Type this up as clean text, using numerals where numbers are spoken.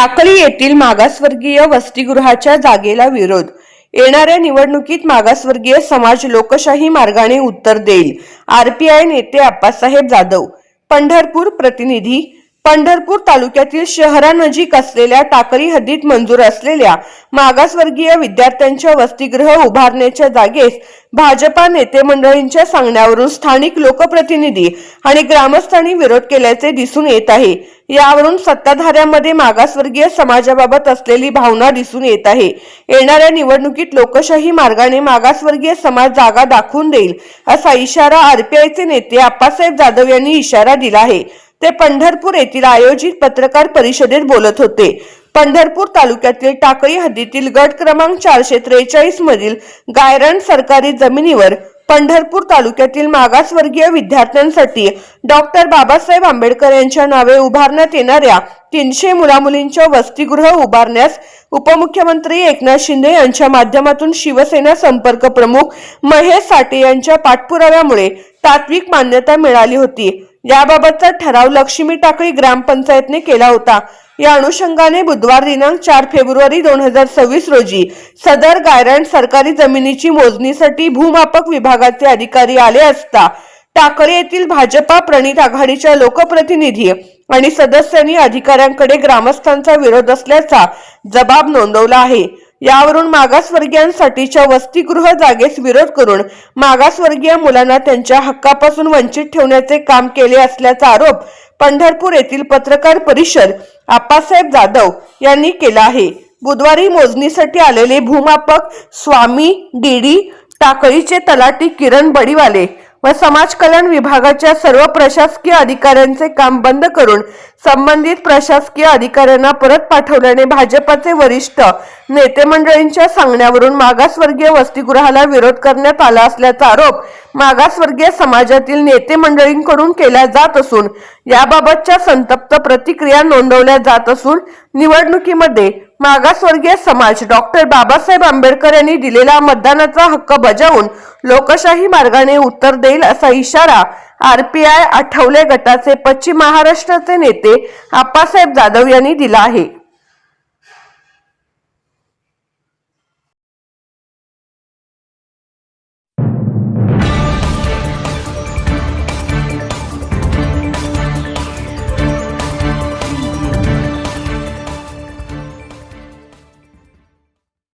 टाकळी येथील मागासवर्गीय वसतिगृहाच्या जागेला विरोध। येणाऱ्या निवडणुकीत मागासवर्गीय समाज लोकशाही मार्गाने उत्तर देईल। आरपीआय नेते आप्पासाहेब जाधव। पंढरपूर प्रतिनिधी। पंढरपूर तालुक्यातील शहरानजीक असलेल्या टाकळी हद्दीत मंजूर असलेल्या मागासवर्गीय विद्यार्थ्यांच्या वसतिगृह उभारण्याच्या जागेस भाजपा नेते मंडळींच्या सांगण्यावरून स्थानिक लोकप्रतिनिधी आणि ग्रामस्थांनी विरोध केल्याचे दिसून येत आहे। यावरून सत्ताधाऱ्यांमध्ये मागासवर्गीय समाजाबाबत असलेली भावना दिसून येत आहे। येणाऱ्या निवडणुकीत लोकशाही मार्गाने मागासवर्गीय समाज जागा दाखवून देईल असा इशारा आरपीआयचे नेते आप्पासाहेब जाधव यांनी इशारा दिला आहे। ते पंढरपूर येथील आयोजित पत्रकार परिषदेत बोलत होते। पंढरपूर तालुक्यातील टाकळी हद्दीतील गट क्रमांक 443 मधील गायरान सरकारी जमिनीवर पंढरपूर तालुक्यातील मागासवर्गीय विद्यार्थ्यांसाठी डॉक्टर बाबासाहेब आंबेडकर यांच्या नावे उभारण्यात येणाऱ्या 300 मुलामुलींच्या वसतिगृह उभारण्यास उपमुख्यमंत्री एकनाथ शिंदे यांच्या माध्यमातून शिवसेना संपर्क प्रमुख महेश साठे यांच्या पाठपुराव्यामुळे तात्विक मान्यता मिळाली होती। याबाबतचा ठराव लक्ष्मी टाकळी ग्रामपंचायतने केला होता। या अनुषंगाने बुधवार दिनांक 4 फेब्रुवारी 2026 रोजी सदर गायरान सरकारी जमिनीची मोजणीसाठी भूमापक विभागाचे अधिकारी आले असता टाकळी येथील भाजपा प्रणित आघाडीच्या लोकप्रतिनिधी आणि सदस्यांनी अधिकाऱ्यांकडे ग्रामस्थांचा विरोध असल्याचा जबाब नोंदवला आहे। यावरून मागासवर्गीयांसाठीच्या वसतिगृह जागेस विरोध करून मागासवर्गीय मुलांना त्यांच्या हक्कापासून वंचित ठेवण्याचे काम केले असल्याचा आरोप पंढरपूर येथील पत्रकार परिषद आप्पासाहेब जाधव यांनी केला आहे। बुधवारी मोजणीसाठी आलेले भूमापक स्वामी डीडी टाकळीचे तलाठी किरण बडीवाले व समाज कल्याण विभागाच्या सर्व प्रशासकीय अधिकाऱ्यांचे काम बंद करून संबंधित प्रशासकीय अधिकाऱ्यांना परत पाठवल्याने भाजपचे वरिष्ठ नेते मंडळींच्या सांगण्यावरून मागासवर्गीय वसतिगृहाला विरोध करण्यात आला असल्याचा आरोप मागासवर्गीय समाजातील नेते मंडळींकडून केला जात असून याबाबतच्या संतप्त प्रतिक्रिया नोंदवल्या जात असून निवडणुकीमध्ये मागासवर्गीय समाज डॉक्टर बाबासाहेब आंबेडकर यांनी दिलेला मतदानाचा हक्क बजावून लोकशाही मार्गाने उत्तर देईल असा इशारा आरपीआय आठवले गटाचे पश्चिम महाराष्ट्राचे नेते आप्पासाहेब जाधव यांनी दिला आहे।